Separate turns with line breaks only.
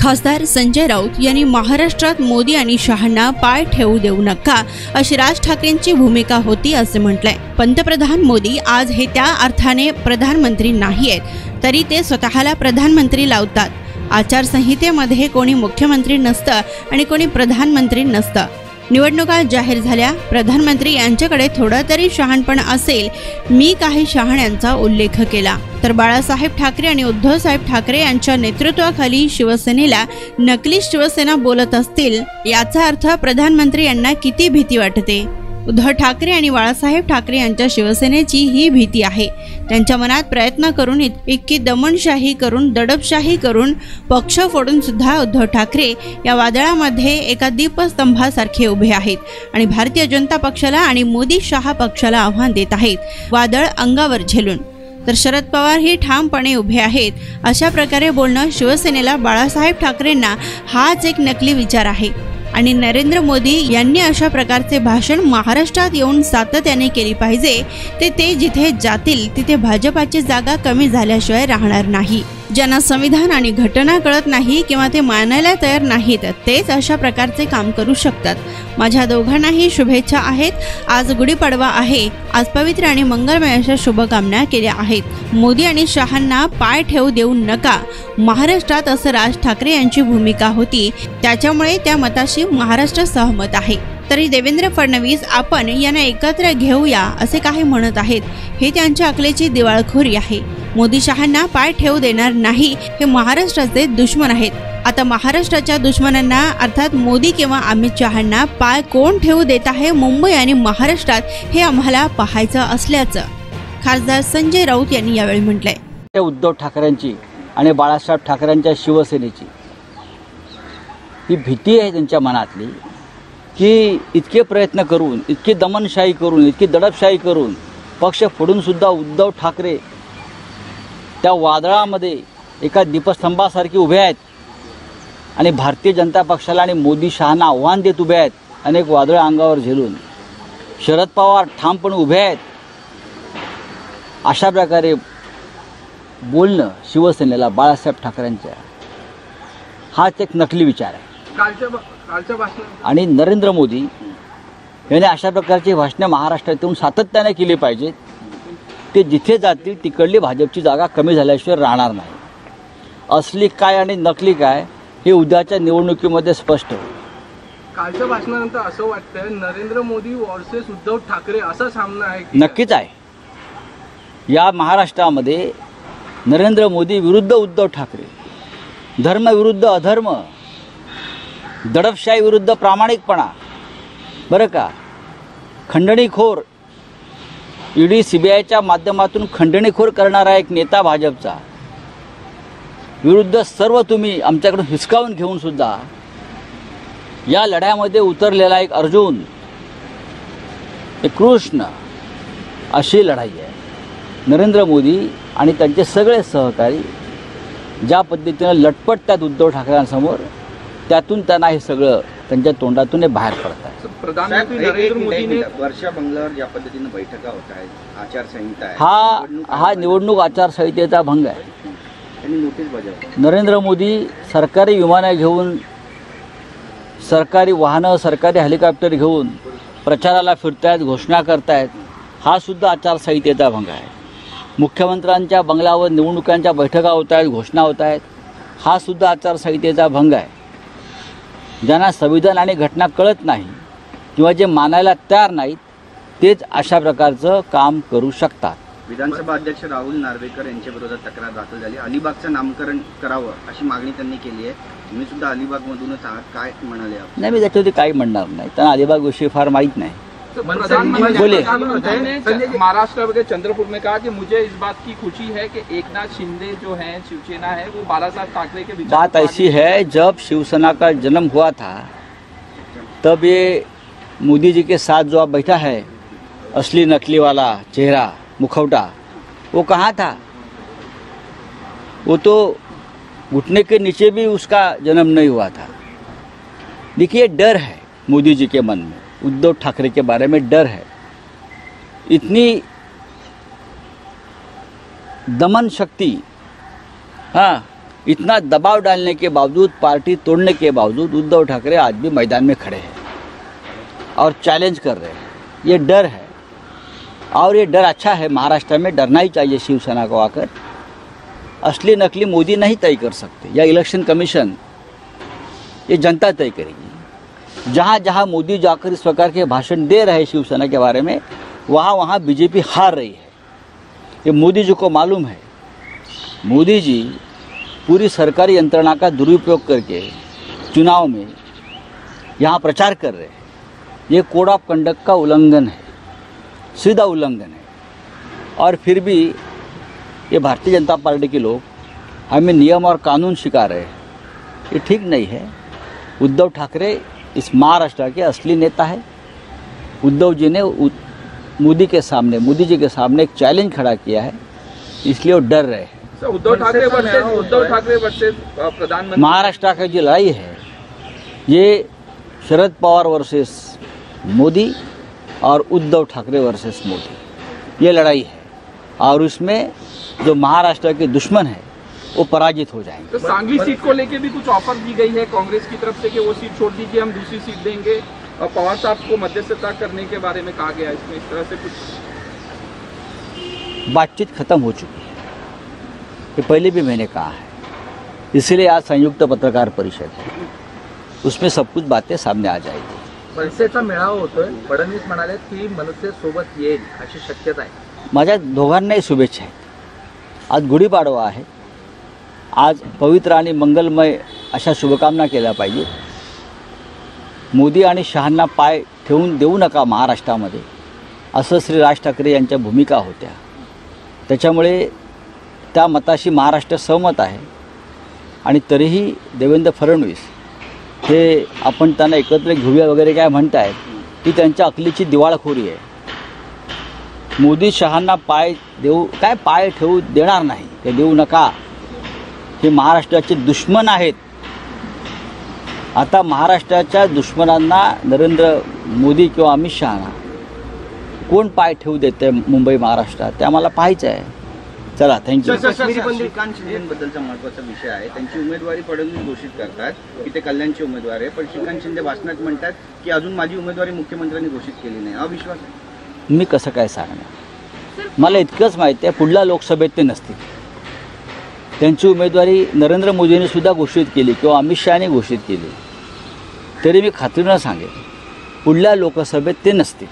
खासदार संजय राऊत यांनी महाराष्ट्रात मोदी आणि शहांना पाय ठेवू देऊ नका अशी राज ठाकरेंची भूमिका होती असे म्हटलंय। पंतप्रधान मोदी आज हे त्या अर्थाने प्रधानमंत्री नाही आहेत, तरी ते स्वतःला प्रधानमंत्री लावतात। आचारसंहितेमध्ये कोणी मुख्यमंत्री नसतं आणि कोणी प्रधानमंत्री नसतं। निवडणुका जाहीर झाल्या, प्रधानमंत्री यांच्याकडे थोडा तरी शहाणपण असेल। मी काही शहाण्यांचा उल्लेख केला तर बाळासाहेब ठाकरे आणि उद्धवसाहेब ठाकरे यांच्या नेतृत्वाखाली शिवसेनेला नकली शिवसेना बोलत असतील, याचा अर्थ प्रधानमंत्री यांना किती भीती वाटते। उद्धव ठाकरे आणि बाळासाहेब ठाकरे यांच्या शिवसेनेची ही भीती आहे। त्यांच्या मनात प्रयत्न करून इतकी दमनशाही करून दडपशाही करून पक्ष फोडून सुद्धा उद्धव ठाकरे या वादळामध्ये एका दीपस्तंभासारखे उभे आहेत आणि भारतीय जनता पक्षाला आणि मोदी शहा पक्षाला आव्हान देत आहेत, वादळ अंगावर झेलून। तर शरद पवार ही ठामपणे उभे आहेत। अशा प्रकारे बोलणं शिवसेनेला बाळासाहेब ठाकरेंना हाच एक नकली विचार आहे आणि नरेंद्र मोदी यांनी अशा प्रकारचे भाषण महाराष्ट्रात येऊन सातत्याने केली पाहिजे। ते जिथे जातील तिथे भाजपाची जागा कमी झाल्याशिवाय राहणार नाही। ज्यांना संविधान आणि घटना कळत नाही किंवा ते मानायला तयार नाहीत, तेच अशा प्रकारचे काम करू शकतात। माझ्या दोघांनाही शुभेच्छा आहेत। आज गुढीपाडवा आहे। आज पवित्र आणि मंगलमय अशा शुभकामना केल्या आहेत। मोदी आणि शहांना पाय ठेवू देऊ नका महाराष्ट्रात असं राज ठाकरे यांची भूमिका होती, त्याच्यामुळे त्या मताशी महाराष्ट्र सहमत आहे। तरी देवेंद्र फडणवीस आपण यांना एकत्र घेऊया असे काही म्हणत आहेत, हे त्यांच्या अकलेची दिवाळखोरी आहे। मोदी शहांना पाय ठेवू देणार नाही हे महाराष्ट्राचे दुश्मन आहेत। आता महाराष्ट्राच्या दुश्मनांना अर्थात मोदी किंवा अमित शहांना पाय कोण ठेवू देत आहे मुंबई आणि महाराष्ट्रात, हे आम्हाला पाहायचं असल्याचं खासदार संजय राऊत यांनी यावेळी म्हटलंय।
उद्धव ठाकरेंची आणि बाळासाहेब ठाकरेंच्या शिवसेनेची ही भीती आहे त्यांच्या मनातली, की इतके प्रयत्न करून, इतकी दमनशाही करून, इतकी दडपशाही करून पक्ष फोडून सुद्धा उद्धव ठाकरे त्या वादळामध्ये एका दीपस्तंभासारखे उभे आहेत आणि भारतीय जनता पक्षाला आणि मोदी शहांना आव्हान देत उभे आहेत। अनेक वादळ अंगावर झेलून शरद पवार ठामपणे उभे आहेत। अशा प्रकारे बोलणं शिवसेनेला बाळासाहेब ठाकरेंच्या हाच एक नकली विचार आहे। आणि नरेंद्र मोदी यांनी अशा प्रकारची भाषणे महाराष्ट्रात येऊन सातत्याने केली पाहिजेत। ते जिथे जातील तिकडली भाजपची जागा कमी झाल्याशिवाय राहणार नाही। असली काय आणि नकली काय हे उद्याच्या निवडणुकीमध्ये स्पष्ट होईल।
कालच्या भाषणानंतर असं वाटतंय नरेंद्र मोदी वर्सेस उद्धव ठाकरे असा सामना आहे।
नक्कीच आहे। या महाराष्ट्रामध्ये नरेंद्र मोदी विरुद्ध उद्धव ठाकरे, धर्म विरुद्ध अधर्म, दडपशाही विरुद्ध प्रामाणिकपणा, बरं का, खंडणीखोर ईडी सीबीआयच्या माध्यमातून खंडणीखोर करणारा एक नेता भाजपचा विरुद्ध सर्व तुम्ही आमच्याकडून हिसकावून घेऊन सुद्धा या लढ्यामध्ये उतरलेला एक अर्जुन, एक कृष्ण, अशी लढाई आहे। नरेंद्र मोदी आणि त्यांचे सगळे सहकारी ज्या पद्धतीनं लटपटतात उद्धव ठाकरेंसमोर, त्यातून त्यांना हे सगळं त्यांच्या तोंडातून बाहेर पडतात।
प्रधानमंत्री नरेंद्र मोदींनी
वर्षा बंगल्यावर ज्या पद्धतीने बैठका होत आहेत, आचारसंहिता आहे,
हा निवडणूक आचारसंहितेचा भंग आहे।
त्यांनी नोटीस बजावली।
नरेंद्र मोदी सरकारी विमानं घेऊन, सरकारी वाहनं, सरकारी हेलिकॉप्टर घेऊन प्रचाराला फिरतायत, घोषणा करतायत, हा सुद्धा आचारसंहितेचा भंग आहे। मुख्यमंत्र्यांच्या बंगल्यावर निवडणुकांच्या बैठका होत आहेत, घोषणा होत आहेत, हा सुद्धा आचारसंहितेचा भंग आहे। ज्यांना संविधान आणि घटना कळत नाही किंवा जे मानायला तयार नाहीत, तेच अशा प्रकारचं काम करू शकतात।
विधानसभा अध्यक्ष राहुल नार्वेकर यांच्या विरोधात तक्रार दाखल झाली। अलिबागचं नामकरण करावं अशी मागणी त्यांनी केली आहे। तुम्ही सुद्धा अलिबागमधूनच आहात, काय म्हणाले आपण?
नाही, मी त्याच्यावरती काही म्हणणार नाही, त्यांना अलिबागविषयी फार माहीत नाही। बोले।
महाराष्ट्र के चंद्रपुर में कहा कि मुझे इस बात की खुशी है कि एकनाथ शिंदे जो हैं, शिवसेना है, वो बालासाहेब ठाकरे के विचार।
बात ऐसी है, जब शिवसेना का जन्म हुआ था तब ये मोदी जी के साथ जो आप बैठा है, असली नकली वाला चेहरा, मुखौटा, वो कहाँ था? वो तो घुटने के नीचे भी उसका जन्म नहीं हुआ था। देखिए, डर है मोदी जी के मन में, उद्धव ठाकरे के बारे में डर है। इतनी दमन शक्ति, हाँ, इतना दबाव डालने के बावजूद, पार्टी तोड़ने के बावजूद उद्धव ठाकरे आज भी मैदान में खड़े हैं और चैलेंज कर रहे हैं। ये डर है और ये डर अच्छा है। महाराष्ट्र में डरना ही चाहिए शिवसेना को आकर। असली नकली मोदी नहीं तय कर सकते, या इलेक्शन कमीशन, ये जनता तय करेगी। जहाँ जहाँ मोदी जाकर इस प्रकार के भाषण दे रहे हैं शिवसेना के बारे में, वहाँ वहाँ बीजेपी हार रही है। ये मोदी जी को मालूम है। मोदी जी पूरी सरकारी यंत्रणा का दुरुपयोग करके चुनाव में यहाँ प्रचार कर रहे हैं। ये कोड ऑफ कंडक्ट का उल्लंघन है, सीधा उल्लंघन है। और फिर भी ये भारतीय जनता पार्टी के लोग हमें नियम और कानून सिखा रहे हैं। ये ठीक नहीं है। उद्धव ठाकरे इस महाराष्ट्र के असली नेता है। उद्धव जी ने मोदी जी के सामने एक चैलेंज खड़ा किया है, इसलिए वो डर रहे हैं।
उद्धव ठाकरे वर्सेस प्रधानमंत्री,
महाराष्ट्र की जो लड़ाई है ये शरद पवार वर्सेस मोदी और उद्धव ठाकरे वर्सेस मोदी, ये लड़ाई है। और उसमें जो महाराष्ट्र के दुश्मन है वो पराजित हो जाएंगे।
तो सांगली सीट को लेके भी कुछ ऑफर दी गई है कांग्रेस की तरफ से कि वो सीट छोड़ दीजिए, हम दूसरी सीट देंगे, और पवार साहब को मध्यस्थता करने के बारे में कहा गया। इसमें इस तरह से कुछ
बातचीत खत्म हो चुकी है, ये पहले भी मैंने कहा है। इसीलिए आज संयुक्त पत्रकार परिषद है, उसमें सब कुछ बातें सामने आ जाएगी।
मनसेचा मेळावा होतोय, फडणवीस म्हणाले की मनसे सोबत येईल अशी शक्यता आहे।
माझ्या दोघांनाही शुभेच्छा आहेत। आज गुढीपाडवा आहे। आज पवित्र आणि मंगलमय अशा शुभकामना केल्या पाहिजे। मोदी आणि शहांना पाय ठेवून देऊ नका महाराष्ट्रामध्ये, असं श्री राज ठाकरे यांच्या भूमिका होत्या। त्याच्यामुळे त्या मताशी महाराष्ट्र सहमत आहे। आणि तरीही देवेंद्र फडणवीस हे आपण त्यांना एकत्र घेऊया वगैरे काय म्हणतायत, ती त्यांच्या अकलीची दिवाळखोरी आहे। मोदी शहांना पाय ठेवू देणार नाही, ते देऊ नका। हे महाराष्ट्राचे दुश्मन आहेत। आता महाराष्ट्राच्या दुश्मनांना नरेंद्र मोदी किंवा अमित शहांना कोण पाय ठेवू देते मुंबई महाराष्ट्रात, ते आम्हाला पाहायचं आहे। चला, थँक्यू।
श्रीकांत शिंदेबद्दलचा महत्त्वाचा विषय आहे। त्यांची उमेदवारी फडणवीस घोषित करतात की ते कल्याणचे उमेदवार आहे, पण श्रीकांत शिंदे भाषणात म्हणतात की अजून माझी उमेदवारी मुख्यमंत्र्यांनी घोषित केली नाही। अविश्वास आहे।
मी कसं काय सांगणार? मला इतकंच माहिती आहे, पुढल्या लोकसभेत ते नसतील। त्यांची उमेदवारी नरेंद्र मोदींनी सुद्धा घोषित केली किंवा अमित शहाने घोषित केली, तरी मी खात्रीनं सांगेन पुढल्या लोकसभेत ते नसतील।